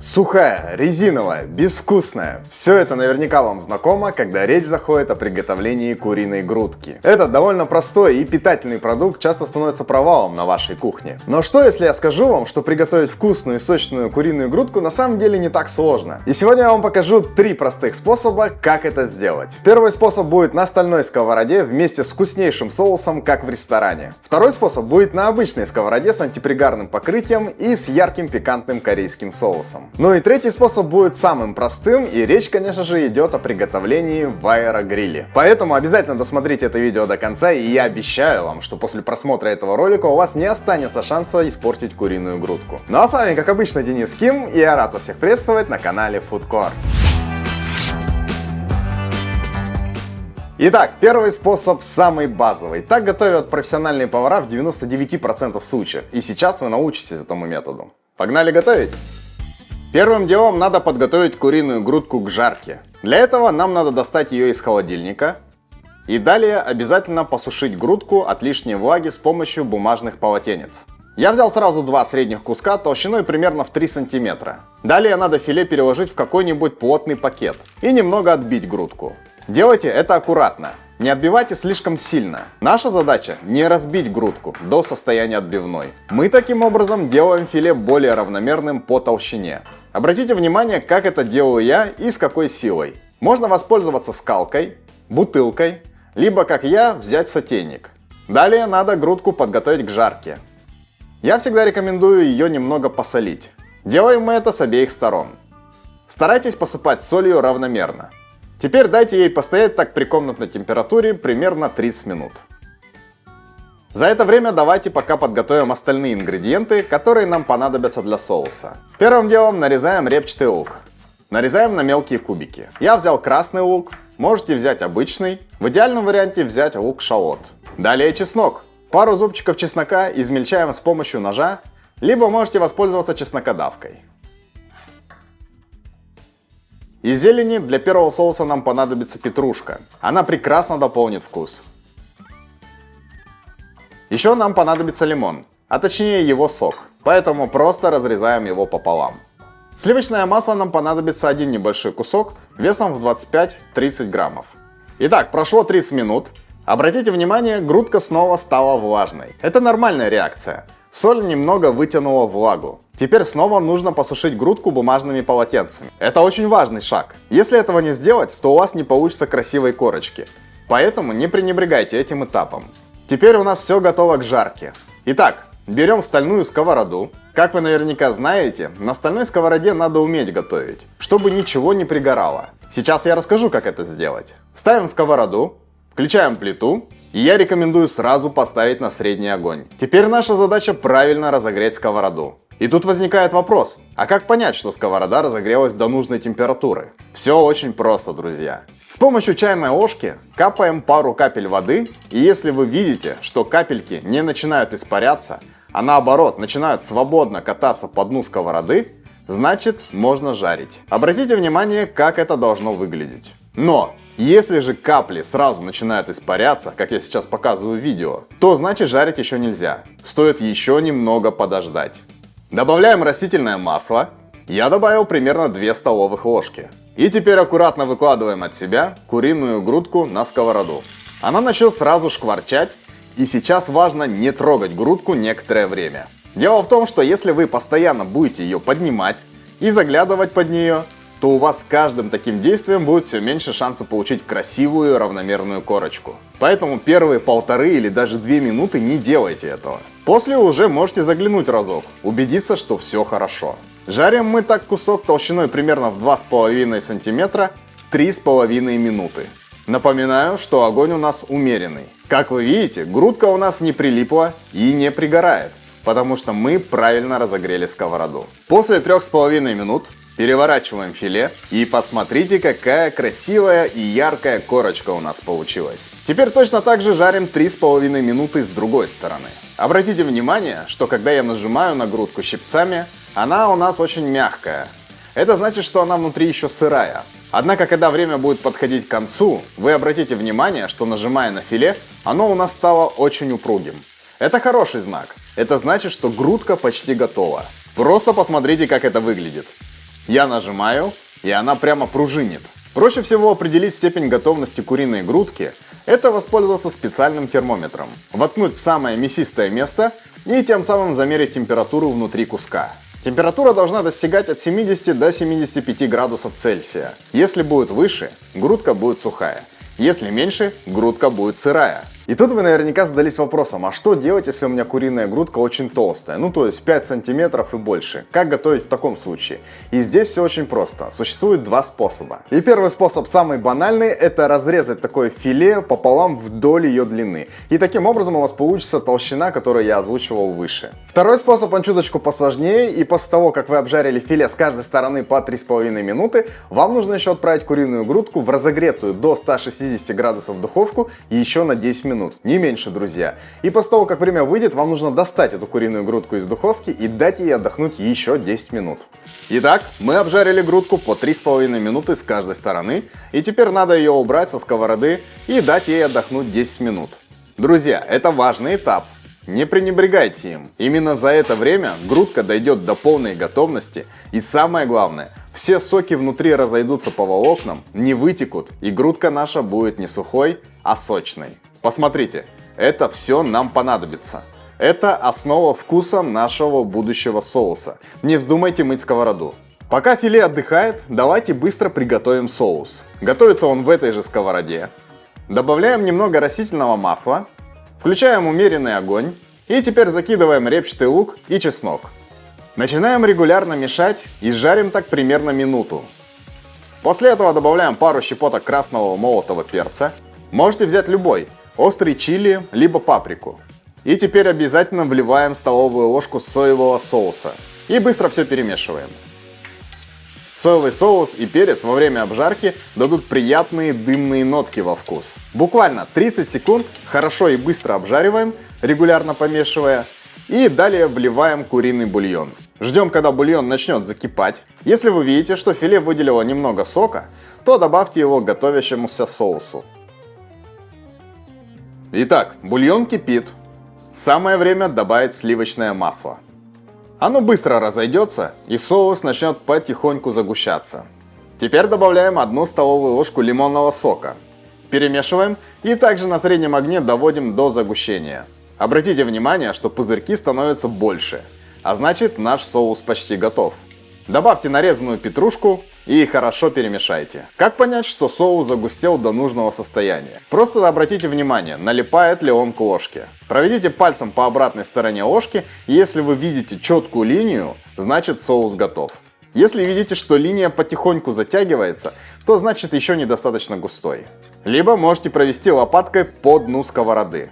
Сухая, резиновая, безвкусная. Все это наверняка вам знакомо, когда речь заходит о приготовлении куриной грудки. Этот довольно простой и питательный продукт часто становится провалом на вашей кухне. Но что если я скажу вам, что приготовить вкусную и сочную куриную грудку на самом деле не так сложно? И сегодня я вам покажу 3 простых способа, как это сделать. Первый способ будет на стальной сковороде вместе с вкуснейшим соусом, как в ресторане. Второй способ будет на обычной сковороде с антипригарным покрытием и с ярким пикантным корейским соусом. Ну и третий способ будет самым простым, и речь, конечно же, идет о приготовлении в аэрогриле. Поэтому обязательно досмотрите это видео до конца, и я обещаю вам, что после просмотра этого ролика у вас не останется шанса испортить куриную грудку. Ну а с вами, как обычно, Денис Ким, и я рад вас всех приветствовать на канале Foodcore. Итак, первый способ самый базовый. Так готовят профессиональные повара в 99% случаев, и сейчас вы научитесь этому методу. Погнали готовить! Первым делом надо подготовить куриную грудку к жарке. Для этого нам надо достать ее из холодильника. И далее обязательно посушить грудку от лишней влаги с помощью бумажных полотенец. Я взял сразу 2 средних куска толщиной примерно в 3 сантиметра. Далее надо филе переложить в какой-нибудь плотный пакет и немного отбить грудку. Делайте это аккуратно. Не отбивайте слишком сильно. Наша задача не разбить грудку до состояния отбивной. Мы таким образом делаем филе более равномерным по толщине. Обратите внимание, как это делаю я и с какой силой. Можно воспользоваться скалкой, бутылкой, либо, как я, взять сотейник. Далее надо грудку подготовить к жарке. Я всегда рекомендую ее немного посолить. Делаем мы это с обеих сторон. Старайтесь посыпать солью равномерно. Теперь дайте ей постоять так при комнатной температуре примерно 30 минут. За это время давайте пока подготовим остальные ингредиенты, которые нам понадобятся для соуса. Первым делом нарезаем репчатый лук. Нарезаем на мелкие кубики. Я взял красный лук, можете взять обычный. В идеальном варианте взять лук-шалот. Далее чеснок. Пару зубчиков чеснока измельчаем с помощью ножа, либо можете воспользоваться чеснокодавкой. Из зелени для первого соуса нам понадобится петрушка. Она прекрасно дополнит вкус. Еще нам понадобится лимон, а точнее его сок, поэтому просто разрезаем его пополам. Сливочное масло нам понадобится один небольшой кусок весом в 25-30 граммов. Итак, прошло 30 минут. Обратите внимание, грудка снова стала влажной. Это нормальная реакция. Соль немного вытянула влагу. Теперь снова нужно посушить грудку бумажными полотенцами. Это очень важный шаг. Если этого не сделать, то у вас не получится красивой корочки. Поэтому не пренебрегайте этим этапом. Теперь у нас все готово к жарке. Итак, берем стальную сковороду. Как вы наверняка знаете, на стальной сковороде надо уметь готовить, чтобы ничего не пригорало. Сейчас я расскажу, как это сделать. Ставим сковороду, включаем плиту. И я рекомендую сразу поставить на средний огонь. Теперь наша задача правильно разогреть сковороду. И тут возникает вопрос, а как понять, что сковорода разогрелась до нужной температуры? Все очень просто, друзья. С помощью чайной ложки капаем пару капель воды, и если вы видите, что капельки не начинают испаряться, а наоборот начинают свободно кататься по дну сковороды, значит можно жарить. Обратите внимание, как это должно выглядеть. Но, если же капли сразу начинают испаряться, как я сейчас показываю в видео, то значит жарить еще нельзя. Стоит еще немного подождать. Добавляем растительное масло. Я добавил примерно 2 столовых ложки. И теперь аккуратно выкладываем от себя куриную грудку на сковороду. Она начнет сразу шкварчать, и сейчас важно не трогать грудку некоторое время. Дело в том, что если вы постоянно будете ее поднимать и заглядывать под нее, то у вас с каждым таким действием будет все меньше шанса получить красивую равномерную корочку. Поэтому первые 1,5 или даже 2 минуты не делайте этого. После уже можете заглянуть разок, убедиться, что все хорошо. Жарим мы так кусок толщиной примерно в 2,5 см 3,5 минуты. Напоминаю, что огонь у нас умеренный. Как вы видите, грудка у нас не прилипла и не пригорает, потому что мы правильно разогрели сковороду. После 3,5 минут переворачиваем филе и посмотрите, какая красивая и яркая корочка у нас получилась. Теперь точно так же жарим 3,5 минуты с другой стороны. Обратите внимание, что когда я нажимаю на грудку щипцами, она у нас очень мягкая. Это значит, что она внутри еще сырая. Однако, когда время будет подходить к концу, вы обратите внимание, что нажимая на филе, оно у нас стало очень упругим. Это хороший знак. Это значит, что грудка почти готова. Просто посмотрите, как это выглядит. Я нажимаю, и она прямо пружинит. Проще всего определить степень готовности куриной грудки – это воспользоваться специальным термометром, воткнуть в самое мясистое место и тем самым замерить температуру внутри куска. Температура должна достигать от 70 до 75 градусов Цельсия. Если будет выше, грудка будет сухая. Если меньше, грудка будет сырая. И тут вы наверняка задались вопросом, а что делать, если у меня куриная грудка очень толстая, ну то есть 5 сантиметров и больше? Как готовить в таком случае? И здесь все очень просто. Существует два способа. И первый способ, самый банальный, это разрезать такое филе пополам вдоль ее длины. И таким образом у вас получится толщина, которую я озвучивал выше. Второй способ, он чуточку посложнее, и после того, как вы обжарили филе с каждой стороны по 3,5 минуты, вам нужно еще отправить куриную грудку в разогретую до 160 градусов духовку и еще на 10 минут. Не меньше, друзья. И после того, как время выйдет, вам нужно достать эту куриную грудку из духовки и дать ей отдохнуть еще 10 минут. Итак, мы обжарили грудку по 3,5 минуты с каждой стороны. И теперь надо ее убрать со сковороды и дать ей отдохнуть 10 минут. Друзья, это важный этап. Не пренебрегайте им. Именно за это время грудка дойдет до полной готовности. И самое главное, все соки внутри разойдутся по волокнам, не вытекут, и грудка наша будет не сухой, а сочной. Посмотрите, это все нам понадобится. Это основа вкуса нашего будущего соуса. Не вздумайте мыть сковороду. Пока филе отдыхает, давайте быстро приготовим соус. Готовится он в этой же сковороде. Добавляем немного растительного масла. Включаем умеренный огонь. И теперь закидываем репчатый лук и чеснок. Начинаем регулярно мешать и жарим так примерно минуту. После этого добавляем пару щепоток красного молотого перца. Можете взять любой. Острый чили, либо паприку. И теперь обязательно вливаем столовую ложку соевого соуса. И быстро все перемешиваем. Соевый соус и перец во время обжарки дадут приятные дымные нотки во вкус. Буквально 30 секунд хорошо и быстро обжариваем, регулярно помешивая. И далее вливаем куриный бульон. Ждем, когда бульон начнет закипать. Если вы видите, что филе выделило немного сока, то добавьте его к готовящемуся соусу. Итак, бульон кипит. Самое время добавить сливочное масло. Оно быстро разойдется, и соус начнет потихоньку загущаться. Теперь добавляем 1 столовую ложку лимонного сока. Перемешиваем и также на среднем огне доводим до загущения. Обратите внимание, что пузырьки становятся больше, а значит наш соус почти готов. Добавьте нарезанную петрушку и хорошо перемешайте. Как понять, что соус загустел до нужного состояния? Просто обратите внимание, налипает ли он к ложке. Проведите пальцем по обратной стороне ложки, и если вы видите четкую линию, значит соус готов. Если видите, что линия потихоньку затягивается, то значит еще недостаточно густой. Либо можете провести лопаткой по дну сковороды.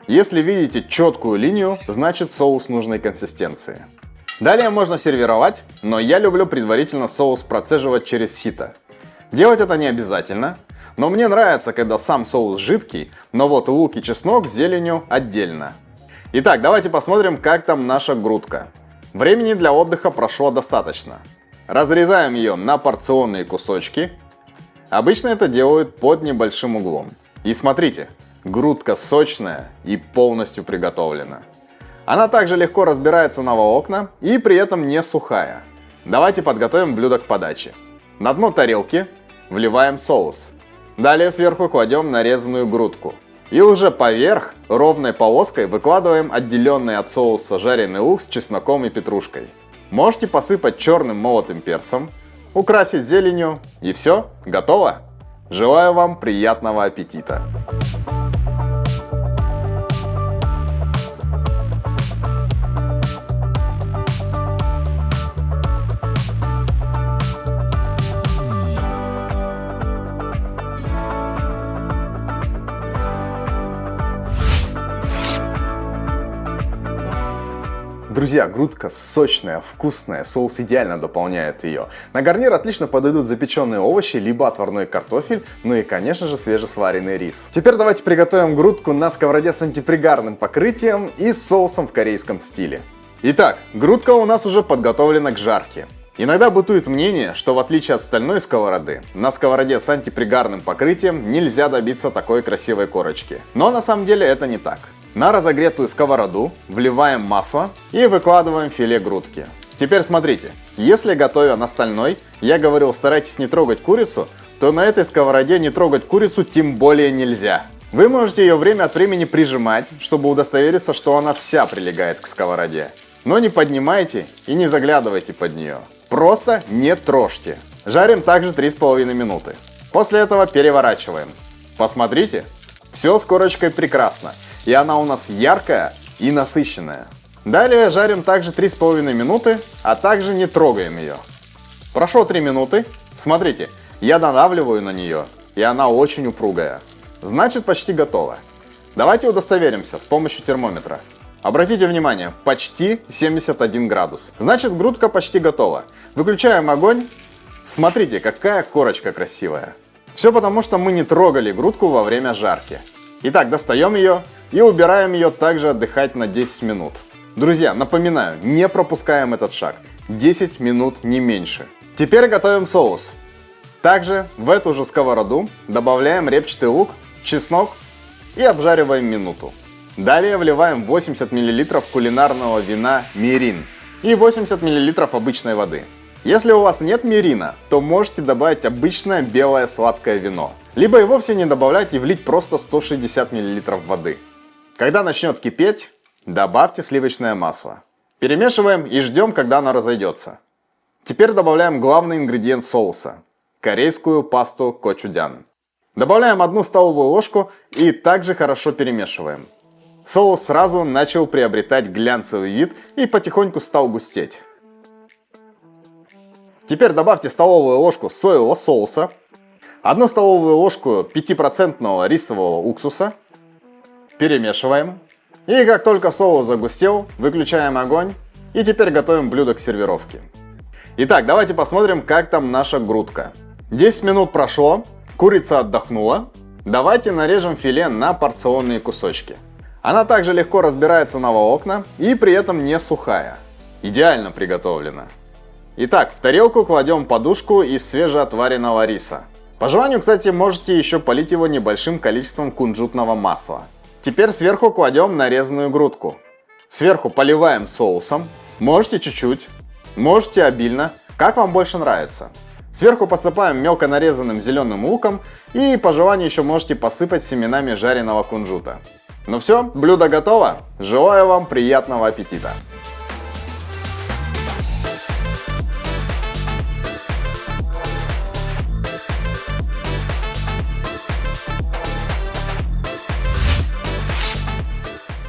Если видите четкую линию, значит соус нужной консистенции. Далее можно сервировать, но я люблю предварительно соус процеживать через сито. Делать это не обязательно, но мне нравится, когда сам соус жидкий, но вот лук и чеснок с зеленью отдельно. Итак, давайте посмотрим, как там наша грудка. Времени для отдыха прошло достаточно. Разрезаем ее на порционные кусочки. Обычно это делают под небольшим углом. И смотрите, грудка сочная и полностью приготовлена. Она также легко разбирается на волокна и при этом не сухая. Давайте подготовим блюдо к подаче. На дно тарелки вливаем соус. Далее сверху кладем нарезанную грудку. И уже поверх ровной полоской выкладываем отделенный от соуса жареный лук с чесноком и петрушкой. Можете посыпать черным молотым перцем, украсить зеленью, и все, готово. Желаю вам приятного аппетита! Друзья, грудка сочная, вкусная, соус идеально дополняет ее. На гарнир отлично подойдут запеченные овощи, либо отварной картофель, ну и конечно же свежесваренный рис. Теперь давайте приготовим грудку на сковороде с антипригарным покрытием и с соусом в корейском стиле. Итак, грудка у нас уже подготовлена к жарке. Иногда бытует мнение, что в отличие от стальной сковороды, на сковороде с антипригарным покрытием нельзя добиться такой красивой корочки. Но на самом деле это не так. На разогретую сковороду вливаем масло и выкладываем филе грудки. Теперь смотрите, если готовя на стальной, я говорил, старайтесь не трогать курицу, то на этой сковороде не трогать курицу тем более нельзя. Вы можете ее время от времени прижимать, чтобы удостовериться, что она вся прилегает к сковороде. Но не поднимайте и не заглядывайте под нее. Просто не трожьте. Жарим также 3,5 минуты. После этого переворачиваем. Посмотрите, все с корочкой прекрасно. И она у нас яркая и насыщенная. Далее жарим также 3,5 минуты, а также не трогаем ее. Прошло 3 минуты. Смотрите, я надавливаю на нее, и она очень упругая. Значит, почти готова. Давайте удостоверимся с помощью термометра. Обратите внимание, почти 71 градус. Значит, грудка почти готова. Выключаем огонь. Смотрите, какая корочка красивая. Все потому, что мы не трогали грудку во время жарки. Итак, достаем ее и убираем ее также отдыхать на 10 минут. Друзья, напоминаю, не пропускаем этот шаг. 10 минут не меньше. Теперь готовим соус. Также в эту же сковороду добавляем репчатый лук, чеснок и обжариваем минуту. Далее вливаем 80 мл кулинарного вина мирин и 80 мл обычной воды. Если у вас нет мирина, то можете добавить обычное белое сладкое вино. Либо и вовсе не добавлять и влить просто 160 мл воды. Когда начнет кипеть, добавьте сливочное масло. Перемешиваем и ждем, когда оно разойдется. Теперь добавляем главный ингредиент соуса – корейскую пасту кочудян. Добавляем 1 столовую ложку и также хорошо перемешиваем. Соус сразу начал приобретать глянцевый вид и потихоньку стал густеть. Теперь добавьте столовую ложку соевого соуса, 1 столовую ложку 5% рисового уксуса. Перемешиваем. И как только соус загустел, выключаем огонь и теперь готовим блюдо к сервировке. Итак, давайте посмотрим, как там наша грудка. 10 минут прошло, курица отдохнула. Давайте нарежем филе на порционные кусочки. Она также легко разбирается на волокна и при этом не сухая. Идеально приготовлена. Итак, в тарелку кладем подушку из свежеотваренного риса. По желанию, кстати, можете еще полить его небольшим количеством кунжутного масла. Теперь сверху кладем нарезанную грудку. Сверху поливаем соусом. Можете чуть-чуть, можете обильно, как вам больше нравится. Сверху посыпаем мелко нарезанным зеленым луком и по желанию еще можете посыпать семенами жареного кунжута. Ну все, блюдо готово. Желаю вам приятного аппетита!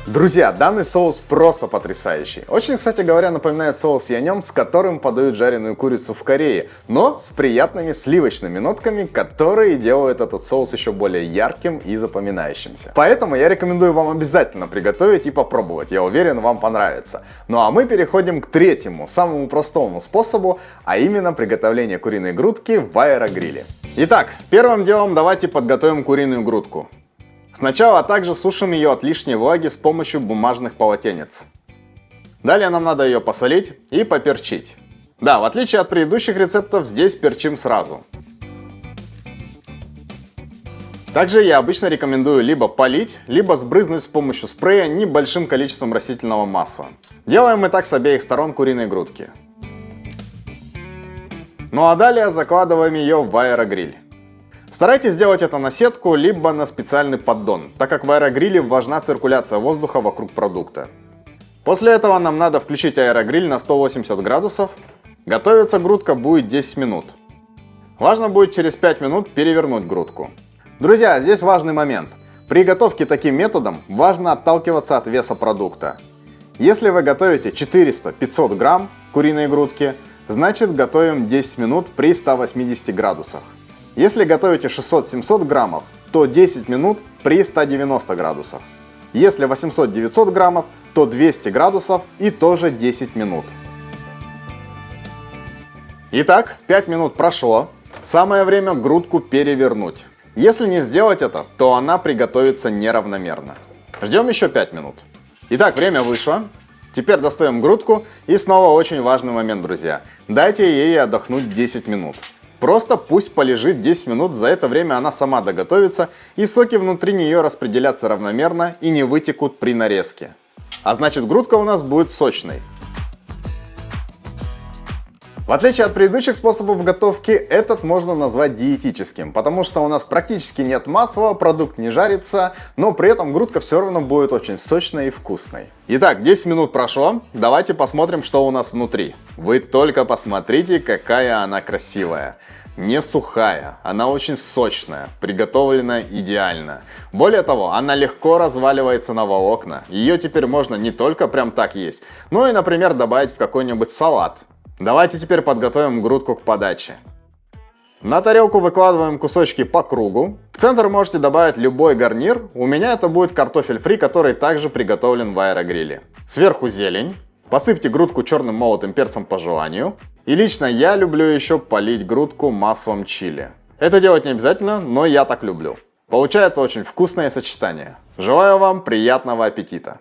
Друзья, данный соус просто потрясающий. Очень, кстати говоря, напоминает соус яньон, с которым подают жареную курицу в Корее, но с приятными сливочными нотками, которые делают этот соус еще более ярким и запоминающимся. Поэтому я рекомендую вам обязательно приготовить и попробовать, я уверен, вам понравится. Ну а мы переходим к третьему, самому простому способу, а именно приготовление куриной грудки в аэрогриле. Итак, первым делом давайте подготовим куриную грудку. Сначала также сушим ее от лишней влаги с помощью бумажных полотенец. Далее нам надо ее посолить и поперчить. Да, в отличие от предыдущих рецептов, здесь перчим сразу. Также я обычно рекомендую либо полить, либо сбрызнуть с помощью спрея небольшим количеством растительного масла. Делаем мы так с обеих сторон куриной грудки. Ну а далее закладываем ее в аэрогриль. Старайтесь сделать это на сетку, либо на специальный поддон, так как в аэрогриле важна циркуляция воздуха вокруг продукта. После этого нам надо включить аэрогриль на 180 градусов. Готовиться грудка будет 10 минут. Важно будет через 5 минут перевернуть грудку. Друзья, здесь важный момент. При готовке таким методом важно отталкиваться от веса продукта. Если вы готовите 400-500 грамм куриной грудки, значит готовим 10 минут при 180 градусах. Если готовите 600-700 граммов, то 10 минут при 190 градусах. Если 800-900 граммов, то 200 градусов и тоже 10 минут. Итак, 5 минут прошло. Самое время грудку перевернуть. Если не сделать это, то она приготовится неравномерно. Ждем еще 5 минут. Итак, время вышло. Теперь достаем грудку и снова очень важный момент, друзья. Дайте ей отдохнуть 10 минут. Просто пусть полежит 10 минут, за это время она сама доготовится и соки внутри нее распределятся равномерно и не вытекут при нарезке. А значит грудка у нас будет сочной. В отличие от предыдущих способов готовки, этот можно назвать диетическим, потому что у нас практически нет масла, продукт не жарится, но при этом грудка все равно будет очень сочной и вкусной. Итак, 10 минут прошло, давайте посмотрим, что у нас внутри. Вы только посмотрите, какая она красивая. Не сухая, она очень сочная, приготовлена идеально. Более того, она легко разваливается на волокна. Ее теперь можно не только прям так есть, но и, например, добавить в какой-нибудь салат. Давайте теперь подготовим грудку к подаче. На тарелку выкладываем кусочки по кругу. В центр можете добавить любой гарнир. У меня это будет картофель фри, который также приготовлен в аэрогриле. Сверху зелень. Посыпьте грудку черным молотым перцем по желанию. И лично я люблю еще полить грудку маслом чили. Это делать не обязательно, но я так люблю. Получается очень вкусное сочетание. Желаю вам приятного аппетита!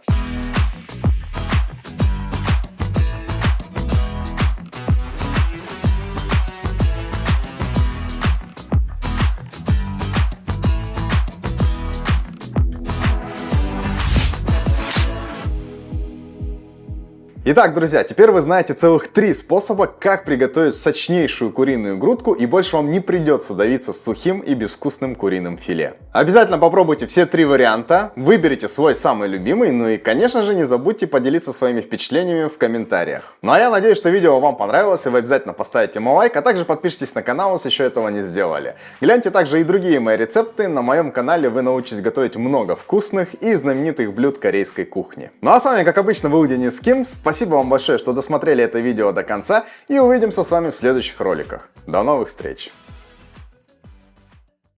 Итак, друзья, теперь вы знаете целых 3 способа, как приготовить сочнейшую куриную грудку, и больше вам не придется давиться сухим и безвкусным куриным филе. Обязательно попробуйте все 3 варианта, выберите свой самый любимый, ну и, конечно же, не забудьте поделиться своими впечатлениями в комментариях. Ну а я надеюсь, что видео вам понравилось, и вы обязательно поставите ему лайк, а также подпишитесь на канал, если еще этого не сделали. Гляньте также и другие мои рецепты, на моем канале вы научитесь готовить много вкусных и знаменитых блюд корейской кухни. Ну а с вами, как обычно, был Денис Ким. Спасибо вам большое, что досмотрели это видео до конца, и увидимся с вами в следующих роликах. До новых встреч!